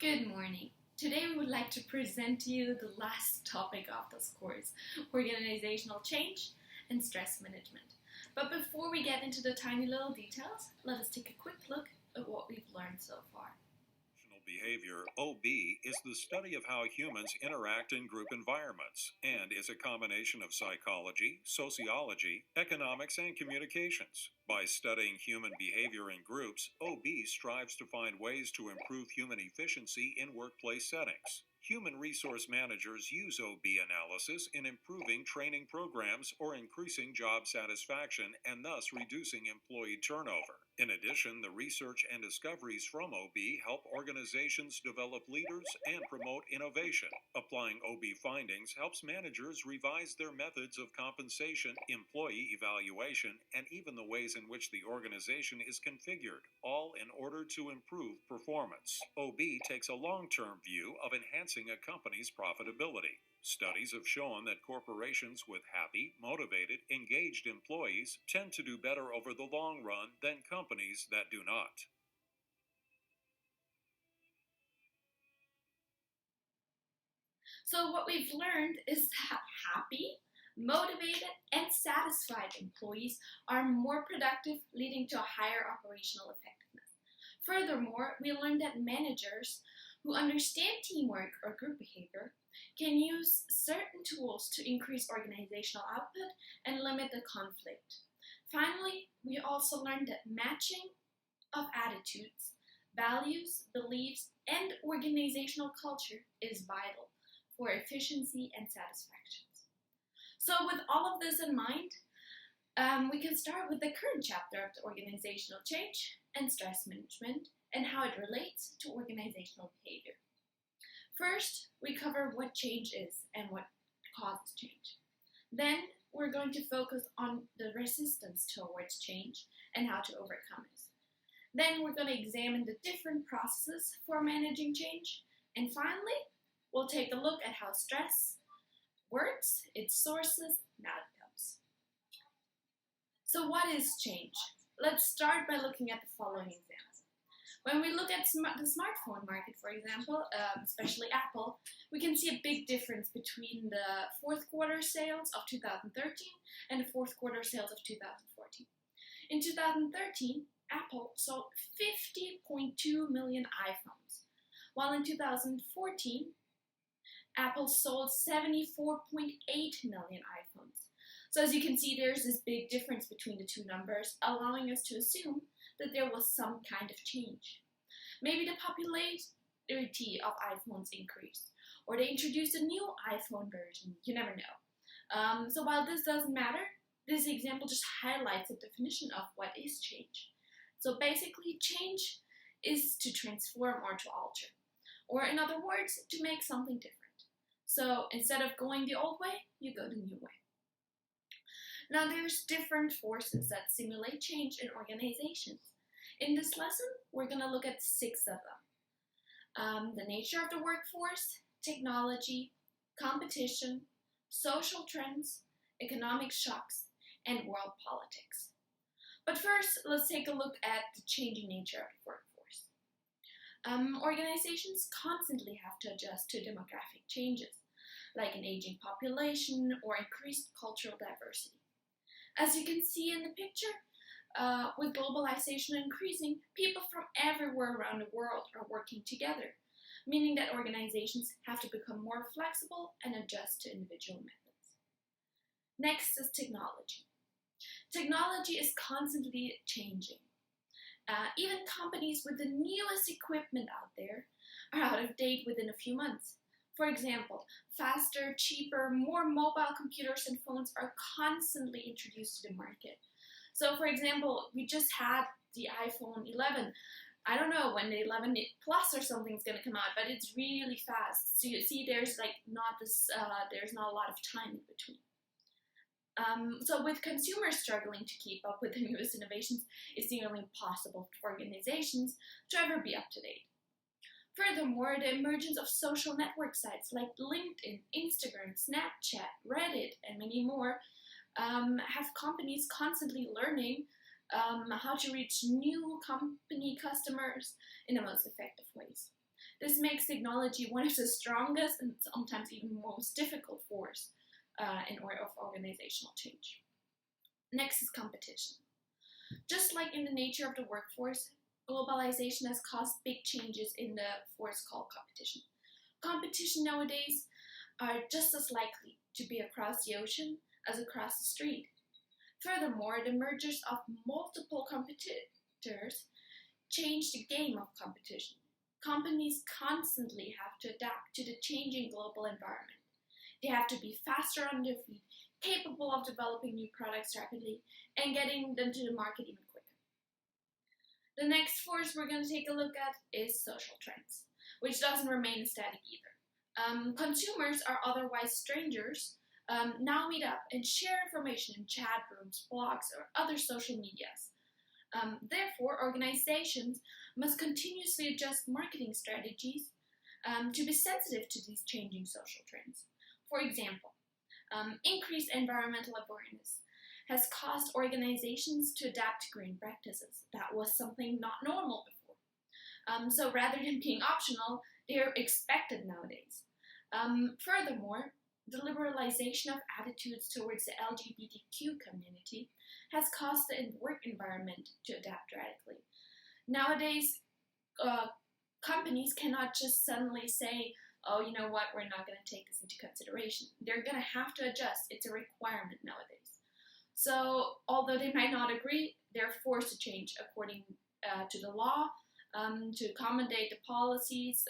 Good morning. Today we would like to present to you the last topic of this course, organizational change and stress management. But before we get into the tiny little details, let us take a quick look at what we've learned so far. Behavior, OB, is the study of how humans interact in group environments and is a combination of psychology, sociology, economics, and communications. By studying human behavior in groups, OB strives to find ways to improve human efficiency in workplace settings. Human resource managers use OB analysis in improving training programs or increasing job satisfaction and thus reducing employee turnover. In addition, the research and discoveries from OB help organizations develop leaders and promote innovation. Applying OB findings helps managers revise their methods of compensation, employee evaluation, and even the ways in which the organization is configured, all in order to improve performance. OB takes a long-term view of enhancing a company's profitability. Studies have shown that corporations with happy, motivated, engaged employees tend to do better over the long run than companies that do not. So what we've learned is that happy, motivated, and satisfied employees are more productive, leading to a higher operational effectiveness. Furthermore, we learned that managers who understand teamwork or group behavior can use certain tools to increase organizational output and limit the conflict. Finally, we also learned that matching of attitudes, values, beliefs, and organizational culture is vital for efficiency and satisfaction. So with all of this in mind, we can start with the current chapter of the organizational change and stress management and how it relates to organizational behavior. First, we cover what change is and what causes change. Then, we're going to focus on the resistance towards change and how to overcome it. Then, we're going to examine the different processes for managing change. And finally, we'll take a look at how stress works, its sources, and outcomes. So what is change? Let's start by looking at the following examples. When we look at the smartphone market, for example, especially Apple, we can see a big difference between the fourth quarter sales of 2013 and the fourth quarter sales of 2014. In 2013, Apple sold 50.2 million iPhones, while in 2014, Apple sold 74.8 million iPhones. So as you can see, there's this big difference between the two numbers, allowing us to assume that there was some kind of change. Maybe the popularity of iPhones increased, or they introduced a new iPhone version. You never know. So while this doesn't matter, this example just highlights the definition of what is change. So basically, change is to transform or to alter, or in other words, to make something different. So instead of going the old way, you go the new way. Now there's different forces that simulate change in organizations. In this lesson, we're going to look at 6 of them. The nature of the workforce, technology, competition, social trends, economic shocks, and world politics. But first, let's take a look at the changing nature of the workforce. Organizations constantly have to adjust to demographic changes, like an aging population or increased cultural diversity. As you can see in the picture, with globalization increasing, people from everywhere around the world are working together, meaning that organizations have to become more flexible and adjust to individual methods. Next is technology. Technology is constantly changing. Even companies with the newest equipment out there are out of date within a few months. For example, faster, cheaper, more mobile computers and phones are constantly introduced to the market. So for example, we just had the iPhone 11. I don't know when the 11 Plus or something is going to come out, but it's really fast. So you see there's there's not a lot of time in between. So with consumers struggling to keep up with the newest innovations, it's nearly impossible for organizations to ever be up to date. Furthermore, the emergence of social network sites like LinkedIn, Instagram, Snapchat, Reddit, and many more have companies constantly learning how to reach new company customers in the most effective ways. This makes technology one of the strongest and sometimes even most difficult force in order of organizational change. Next is competition. Just like in the nature of the workforce, globalization has caused big changes in the force called competition. Competition nowadays are just as likely to be across the ocean as across the street. Furthermore, the mergers of multiple competitors change the game of competition. Companies constantly have to adapt to the changing global environment. They have to be faster on their feet, capable of developing new products rapidly, and getting them to the market even quicker. The next force we're going to take a look at is social trends, which doesn't remain static either. Consumers are otherwise strangers now meet up and share information in chat rooms, blogs, or other social medias. Therefore, organizations must continuously adjust marketing strategies to be sensitive to these changing social trends. For example, increased environmental awareness has caused organizations to adapt to green practices. That was something not normal before. So rather than being optional, they're expected nowadays. Furthermore, the liberalization of attitudes towards the LGBTQ community has caused the work environment to adapt radically. Nowadays, companies cannot just suddenly say, oh, you know what, we're not going to take this into consideration. They're going to have to adjust. It's a requirement nowadays. So, although they might not agree, they're forced to change according to the law, to accommodate the policies,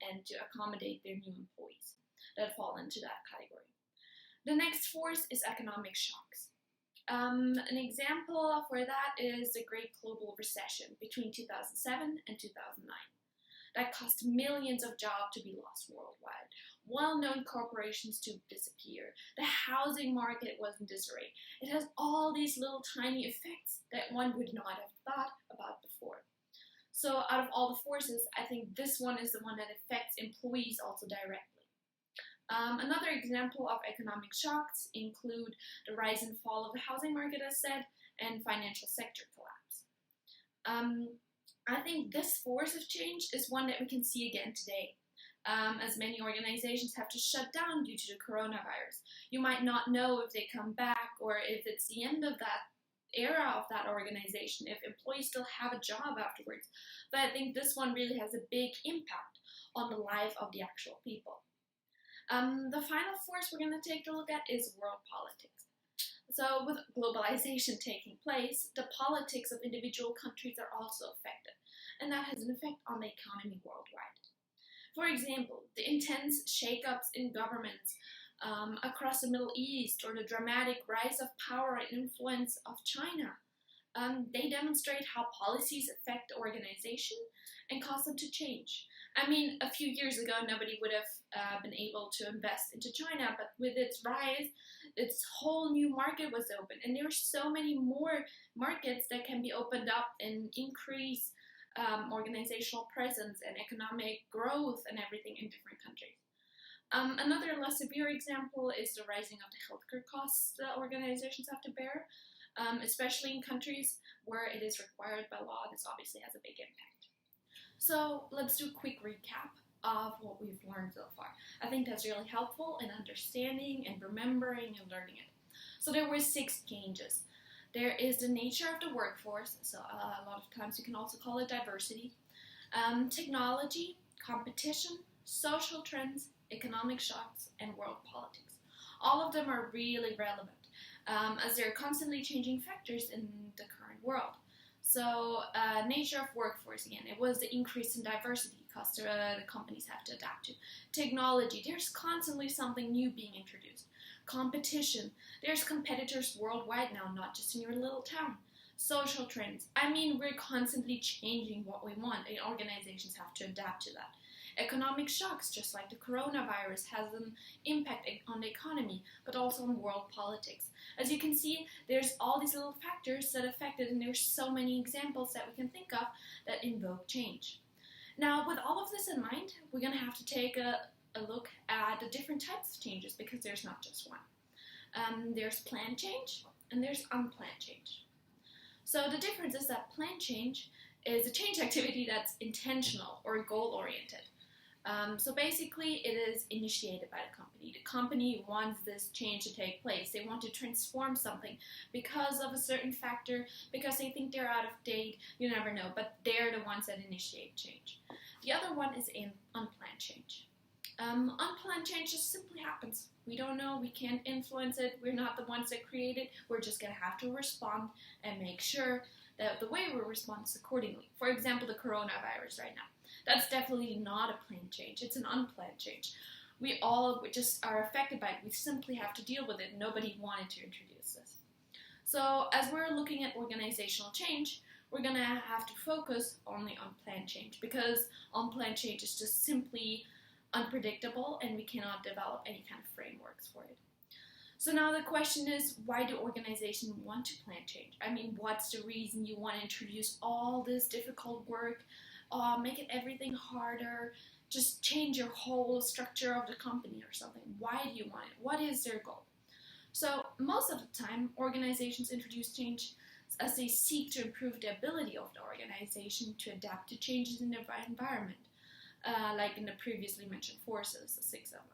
and to accommodate their new employees that fall into that category. The next force is economic shocks. An example for that is the Great Global Recession between 2007 and 2009. That caused millions of jobs to be lost worldwide. Well-known corporations to disappear. The housing market was in disarray. It has all these little tiny effects that one would not have thought about before. So out of all the forces, I think this one is the one that affects employees also directly. Another example of economic shocks include the rise and fall of the housing market, as said, and financial sector collapse. I think this force of change is one that we can see again today, as many organizations have to shut down due to the coronavirus. You might not know if they come back or if it's the end of that era of that organization, if employees still have a job afterwards. But I think this one really has a big impact on the life of the actual people. The final force we're going to take a look at is world politics. So with globalization taking place, the politics of individual countries are also affected, and that has an effect on the economy worldwide. For example, the intense shakeups in governments across the Middle East, or the dramatic rise of power and influence of China, they demonstrate how policies affect the organization and cause them to change. I mean, a few years ago, nobody would have been able to invest into China, but with its rise, its whole new market was open, and there are so many more markets that can be opened up and increase organizational presence and economic growth and everything in different countries. Another less severe example is the rising of the healthcare costs that organizations have to bear, especially in countries where it is required by law. This obviously has a big impact. So let's do a quick recap of what we've learned so far. I think that's really helpful in understanding and remembering and learning it. So there were 6 changes. There is the nature of the workforce, so a lot of times you can also call it diversity, technology, competition, social trends, economic shocks, and world politics. All of them are really relevant as they're constantly changing factors in the current world. So nature of workforce, again, it was the increase in diversity because the companies have to adapt to. Technology, there's constantly something new being introduced. Competition, there's competitors worldwide now, not just in your little town. Social trends, I mean, we're constantly changing what we want, and organizations have to adapt to that. Economic shocks, just like the coronavirus, has an impact on the economy, but also on world politics. As you can see, there's all these little factors that affect it, and there's so many examples that we can think of that invoke change. Now, with all of this in mind, we're going to have to take a look at the different types of changes, because there's not just one. There's planned change, and there's unplanned change. So the difference is that planned change is a change activity that's intentional or goal-oriented. So basically, it is initiated by the company. The company wants this change to take place. They want to transform something because of a certain factor, because they think they're out of date. You never know, but they're the ones that initiate change. The other one is unplanned change. Unplanned change just simply happens. We don't know, we can't influence it, we're not the ones that create it, we're just going to have to respond and make sure that the way we respond is accordingly. For example, the coronavirus right now. That's definitely not a planned change, it's an unplanned change. We all just are affected by it, we simply have to deal with it. Nobody wanted to introduce this. So as we're looking at organizational change, we're going to have to focus on the unplanned change, because unplanned change is just simply unpredictable and we cannot develop any kind of frameworks for it. So now the question is, why do organizations want to plan change? I mean, what's the reason you want to introduce all this difficult work, make it everything harder, just change your whole structure of the company or something? Why do you want it? What is their goal? So most of the time, organizations introduce change as they seek to improve the ability of the organization to adapt to changes in the environment. Like in the previously mentioned forces, the 6 of them.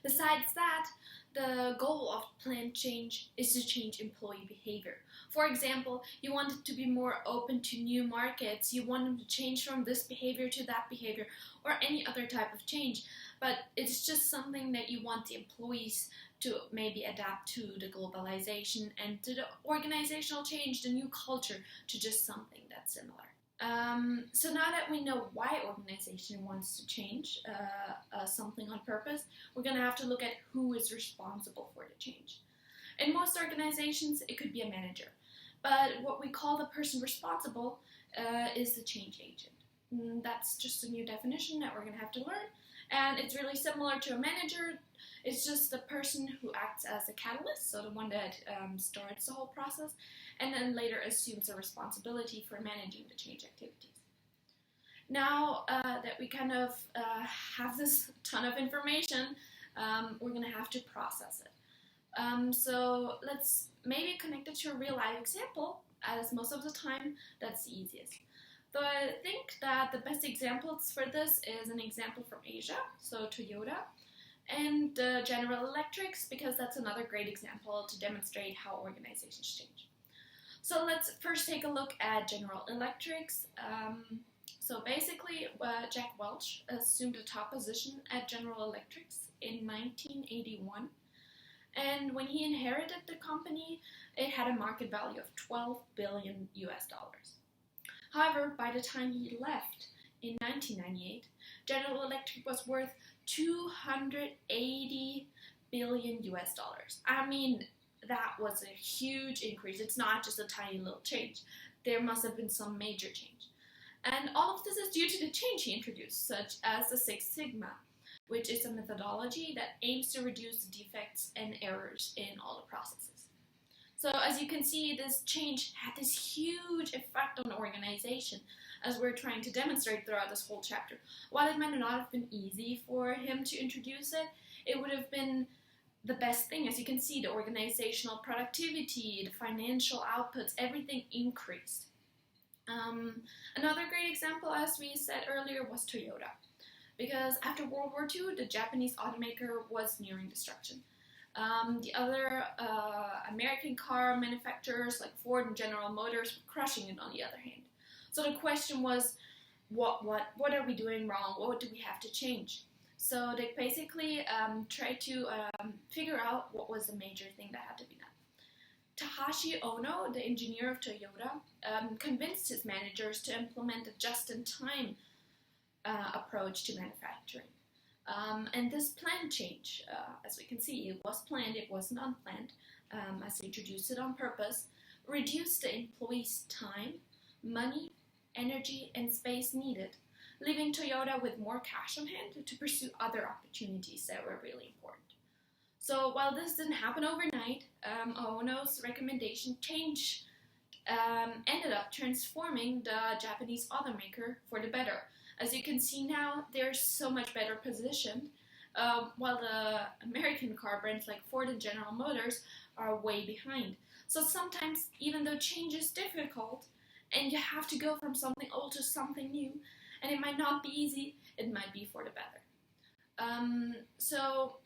Besides that, the goal of planned change is to change employee behavior. For example, you want it to be more open to new markets, you want them to change from this behavior to that behavior, or any other type of change. But it's just something that you want the employees to maybe adapt to the globalization and to the organizational change, the new culture, to just something that's similar. So now that we know why organization wants to change something on purpose, we're going to have to look at who is responsible for the change. In most organizations, it could be a manager, but what we call the person responsible is the change agent. That's just a new definition that we're going to have to learn, and it's really similar to a manager. It's just the person who acts as a catalyst, so the one that starts the whole process, and then later assumes the responsibility for managing the change activities. Now that we kind of have this ton of information, we're going to have to process it. So let's maybe connect it to a real life example, as most of the time that's the easiest. So I think that the best examples for this is an example from Asia, so Toyota, and General Electrics, because that's another great example to demonstrate how organizations change. So let's first take a look at General Electrics. So basically, Jack Welch assumed a top position at General Electrics in 1981. And when he inherited the company, it had a market value of $12 billion US. However, by the time he left in 1998, General Electric was worth $280 billion US. I mean, that was a huge increase. It's not just a tiny little change. There must have been some major change. And all of this is due to the change he introduced, such as the Six Sigma, which is a methodology that aims to reduce the defects and errors in all the processes. So as you can see, this change had this huge effect on the organization, as we're trying to demonstrate throughout this whole chapter. While it might not have been easy for him to introduce it, it would have been the best thing. As you can see, the organizational productivity, the financial outputs, everything increased. Another great example, as we said earlier, was Toyota. Because after World War II, the Japanese automaker was nearing destruction. The other American car manufacturers like Ford and General Motors were crushing it on the other hand. So the question was, what are we doing wrong? What do we have to change? So they basically tried to figure out what was the major thing that had to be done. Takashi Ono, the engineer of Toyota, convinced his managers to implement a just-in-time approach to manufacturing. And this planned change, as we can see, it was planned, it wasn't unplanned, as they introduced it on purpose, reduced the employees' time, money, energy, and space needed, leaving Toyota with more cash on hand to pursue other opportunities that were really important. So while this didn't happen overnight, Ono's recommendation change ended up transforming the Japanese automaker for the better. As you can see now, they're so much better positioned, while the American car brands like Ford and General Motors are way behind. So sometimes, even though change is difficult, And you have to go from something old to something new. And it might not be easy, it might be for the better. So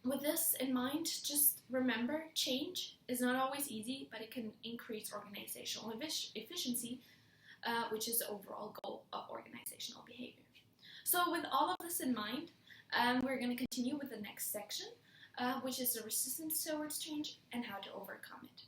with this in mind, just remember, change is not always easy, but it can increase organizational efficiency, which is the overall goal of organizational behavior. So with all of this in mind, we're going to continue with the next section, which is the resistance towards change and how to overcome it.